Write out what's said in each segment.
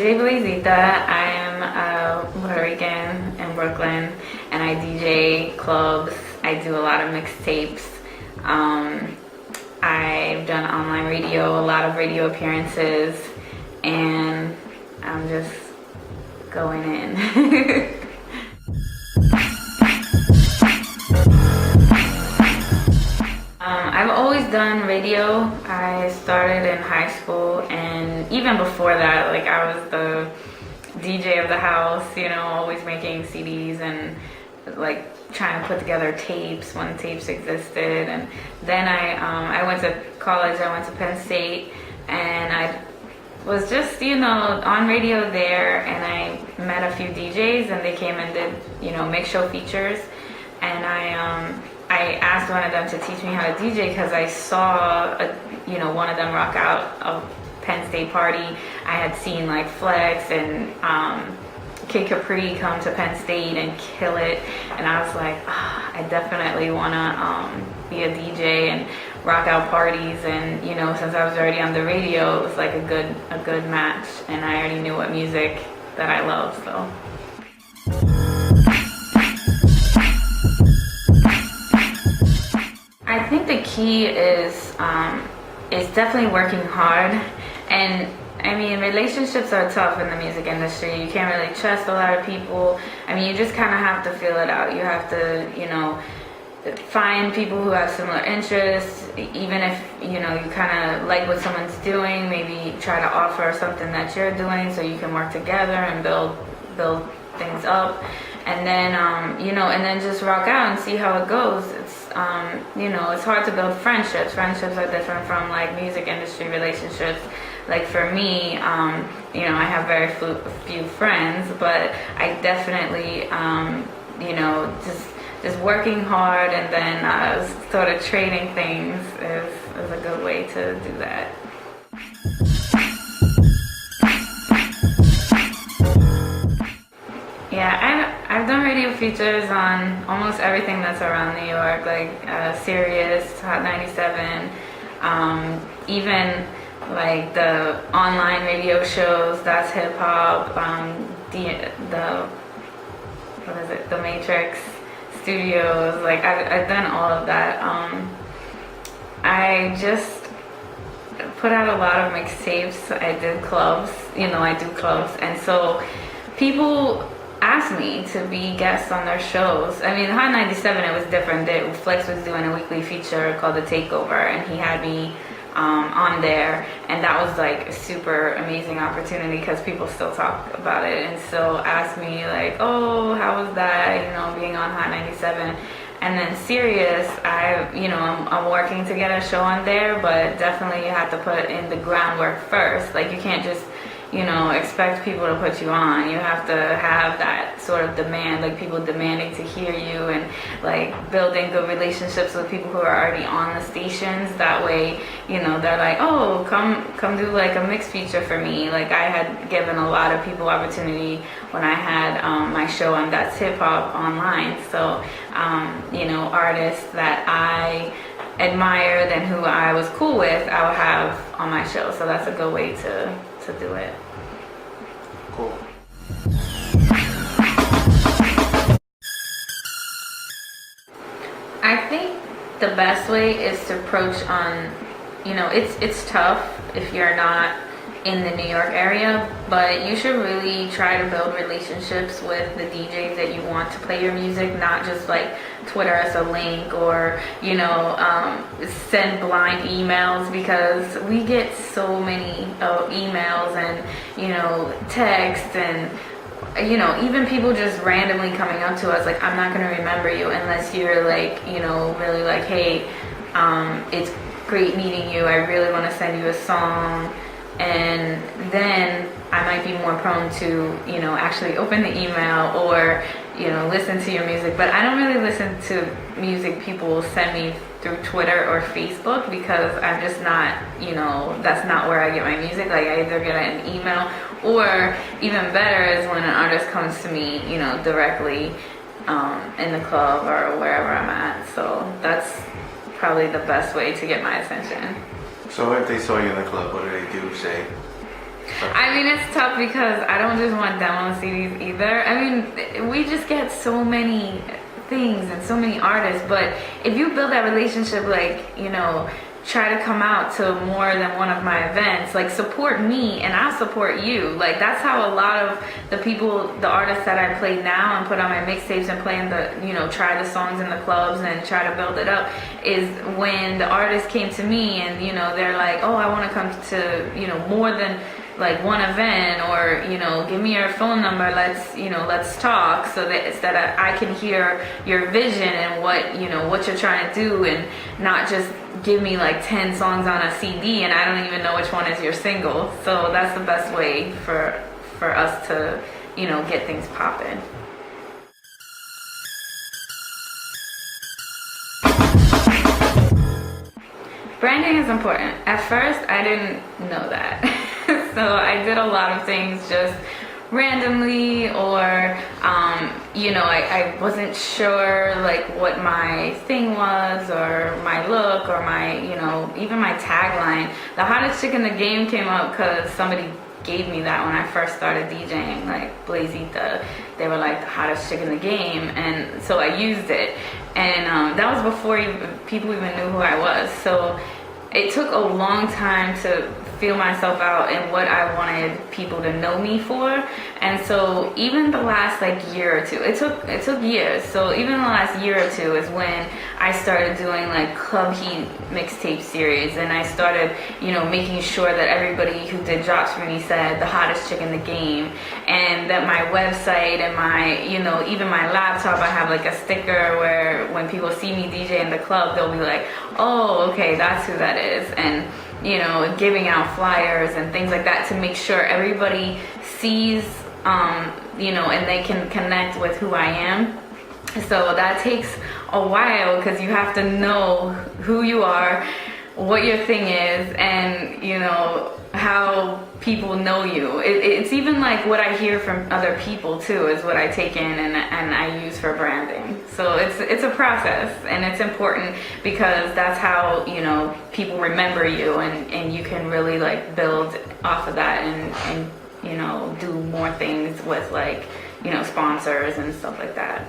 DJ BLAZITA. I am a Puerto Rican in Brooklyn, and I DJ clubs. I do a lot of mixtapes. I've done online radio, a lot of radio appearances, and I'm just going in. I've always done radio. I started in high school, and even before that, like, I was the DJ of the house, you know, always making CDs and like trying to put together tapes when tapes existed. And then I went to college. I went to Penn State, and I was just, you know, on radio there, and I met a few DJs, and they came and did, you know, mix show features, and I asked one of them to teach me how to DJ because I saw, you know, one of them rock out a Penn State party. I had seen like Flex and KJKABOOM come to Penn State and kill it, and I was like, oh, I definitely want to be a DJ and rock out parties. And, you know, since I was already on the radio, it was like a good match, and I already knew what music that I love, so. I think the key is definitely working hard. And I mean, relationships are tough in the music industry. You can't really trust a lot of people. I mean, you just kind of have to feel it out. You have to, you know, find people who have similar interests. Even if, you know, you kind of like what someone's doing, maybe try to offer something that you're doing so you can work together and build things up. And then, you know, and then just rock out and see how it goes. It's, you know, it's hard to build friendships. Friendships are different from like music industry relationships. Like for me, you know, I have very few friends, but I definitely, you know, just working hard and then sort of trading things is a good way to do that. Yeah, I've done radio features on almost everything that's around New York, like Sirius, Hot 97, even like the online radio shows, That's Hip Hop, the Matrix Studios. Like I've done all of that. I just put out a lot of mixtapes. I did clubs, you know, I do clubs, and so people asked me to be guests on their shows. I mean, Hot 97, it was different. Flex was doing a weekly feature called The Takeover, and he had me on there, and that was like a super amazing opportunity because people still talk about it, and so asked me like, oh, how was that, you know, being on Hot 97. And then Sirius, you know, I'm working to get a show on there, but definitely you have to put in the groundwork first. Like, you can't just, you know, expect people to put you on. You have to have that sort of demand, like people demanding to hear you, and like building good relationships with people who are already on the stations. That way, you know, they're like, oh, come do like a mix feature for me. Like I had given a lot of people opportunity when I had my show on That's Hip Hop online. So, you know, artists that I admired and who I was cool with, I would have on my show. So that's a good way to do it. Cool. I think the best way is to approach on, you know, it's tough if you're not in the New York area, but you should really try to build relationships with the DJs that you want to play your music, not just like Twitter us a link or, you know, send blind emails, because we get so many emails and, you know, texts and, you know, even people just randomly coming up to us like, I'm not going to remember you unless you're like, you know, really like, hey, it's great meeting you, I really want to send you a song. And then I might be more prone to, you know, actually open the email or, you know, listen to your music. But I don't really listen to music people send me through Twitter or Facebook, because I'm just not, you know, that's not where I get my music. Like, I either get an email, or even better is when an artist comes to me, you know, directly in the club or wherever I'm at. So that's probably the best way to get my attention. So if they saw you in the club, what do they do, say? I mean, it's tough because I don't just want demo CDs either. I mean, we just get so many things and so many artists, but if you build that relationship, like, you know, try to come out to more than one of my events, like support me and I'll support you. Like that's how a lot of the people, the artists that I play now and put on my mixtapes and play in the, you know, try the songs in the clubs and try to build it up, is when the artist came to me and, you know, they're like, oh, I want to come to, you know, more than like one event, or, you know, give me your phone number, let's, you know, let's talk, so that it's that I can hear your vision and what, you know, what you're trying to do, and not just give me like 10 songs on a CD and I don't even know which one is your single. So that's the best way for us to, you know, get things popping. Branding is important. At first, I didn't know that. So I did a lot of things just randomly, or, you know, I wasn't sure like what my thing was, or my look, or my, you know, even my tagline. The hottest chick in the game came up because somebody gave me that when I first started DJing, like BLAZITA. They were like the hottest chick in the game, and so I used it. And that was before people even knew who I was. So it took a long time to feel myself out and what I wanted people to know me for. And so even the last like year or two, it took years. So even the last year or two is when I started doing like Club Heat mixtape series, and I started, you know, making sure that everybody who did drops for me said the hottest chick in the game, and that my website and my, you know, even my laptop, I have like a sticker where when people see me DJ in the club, they'll be like, oh, okay, that's who that is. And, you know, giving out flyers and things like that to make sure everybody sees, you know, and they can connect with who I am. So that takes a while because you have to know who you are, what your thing is, and, you know, how people know you. It's even like what I hear from other people too is what I take in and I use for branding. So it's a process, and it's important because that's how, you know, people remember you, and you can really like build off of that and you know, do more things with like, you know, sponsors and stuff like that.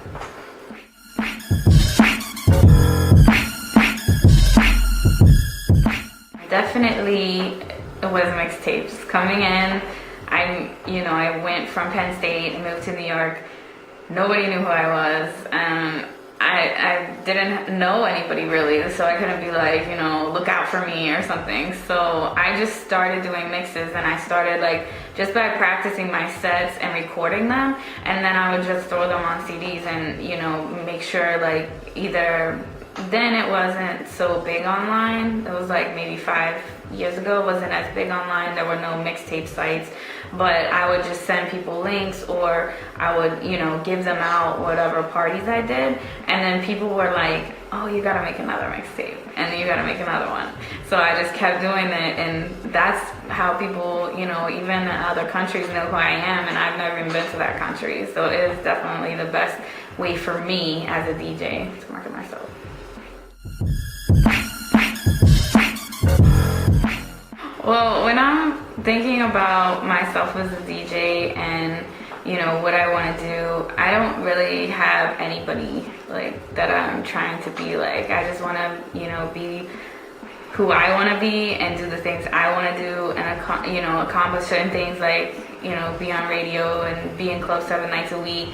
Definitely it was mixtapes. Coming in, I went from Penn State and moved to New York. Nobody knew who I was. I didn't know anybody really, so I couldn't be like, you know, look out for me or something. So I just started doing mixes, and I started like just by practicing my sets and recording them, and then I would just throw them on CDs and, you know, make sure like either. Then it wasn't so big online. It was like maybe 5 years ago. It wasn't as big online. There were no mixtape sites. But I would just send people links, or I would, you know, give them out whatever parties I did. And then people were like, oh, you gotta make another mixtape. And then you gotta make another one. So I just kept doing it. And that's how people, you know, even in other countries know who I am. And I've never even been to that country. So it is definitely the best way for me as a DJ to market myself. Well, when I'm thinking about myself as a DJ and, you know, what I want to do, I don't really have anybody like that I'm trying to be like. I just want to, you know, be who I want to be and do the things I want to do, and, you know, accomplish certain things like, you know, be on radio and be in clubs 7 nights a week.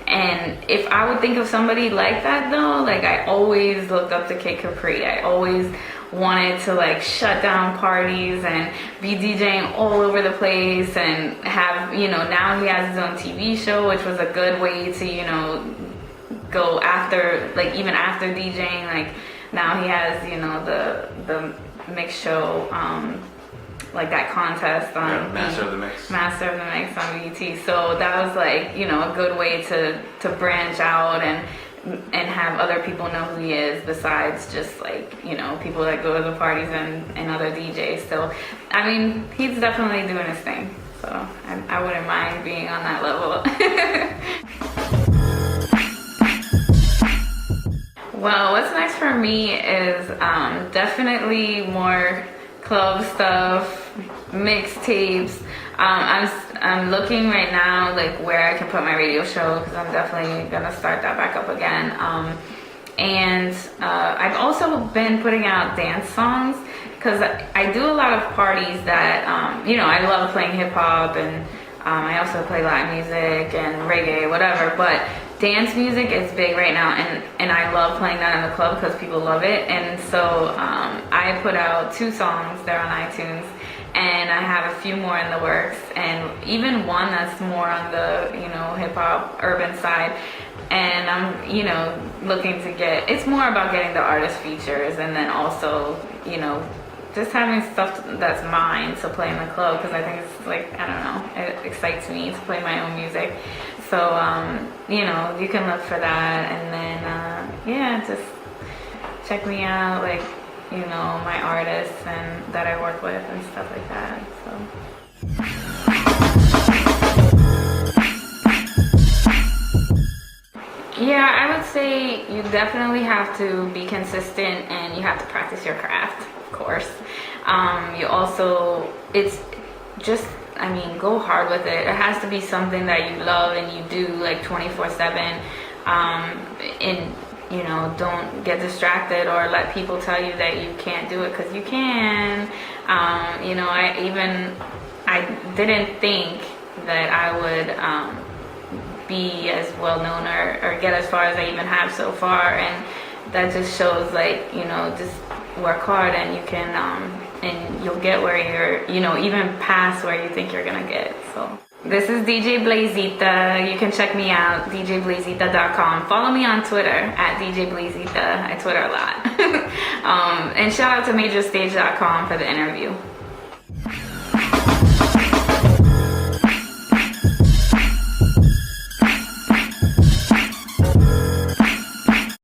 And if I would think of somebody like that though, like I always looked up to Kid Capri. I always wanted to like shut down parties and be DJing all over the place, and have, you know, now he has his own TV show, which was a good way to, you know, go after, like even after DJing, like now he has, you know, the mix show, like that contest on Master of the Mix on BET. So that was like, you know, a good way to branch out and have other people know who he is, besides just like, you know, people that go to the parties and other DJs. So I mean, he's definitely doing his thing, so I wouldn't mind being on that level. Well, what's next for me is definitely more club stuff, mixtapes. I'm looking right now like where I can put my radio show because I'm definitely gonna start that back up again. And I've also been putting out dance songs because I do a lot of parties that you know, I love playing hip hop, and I also play Latin music and reggae, whatever. But dance music is big right now, and I love playing that in the club because people love it. And so I put out 2 songs. They're on iTunes. And I have a few more in the works, and even one that's more on the, you know, hip hop urban side. And I'm, you know, looking to get, it's more about getting the artist features, and then also, you know, just having stuff that's mine to play in the club, because I think it's like, I don't know, it excites me to play my own music. So, you know, you can look for that, and then, yeah, just check me out, like, you know, my artists and that I work with and stuff like that. So yeah, I would say you definitely have to be consistent, and you have to practice your craft, of course. You also, it's just, I mean, go hard with it. It has to be something that you love and you do like 24/7. And you know, don't get distracted or let people tell you that you can't do it, because you can. You know, I didn't think that I would be as well known or get as far as I even have so far, and that just shows, like, you know, just work hard and you can and you'll get where you're, you know, even past where you think you're gonna get. So this is DJ BLAZITA. You can check me out, djblazita.com. Follow me on Twitter at DJ BLAZITA. I Twitter a lot. And shout out to majorstage.com for the interview.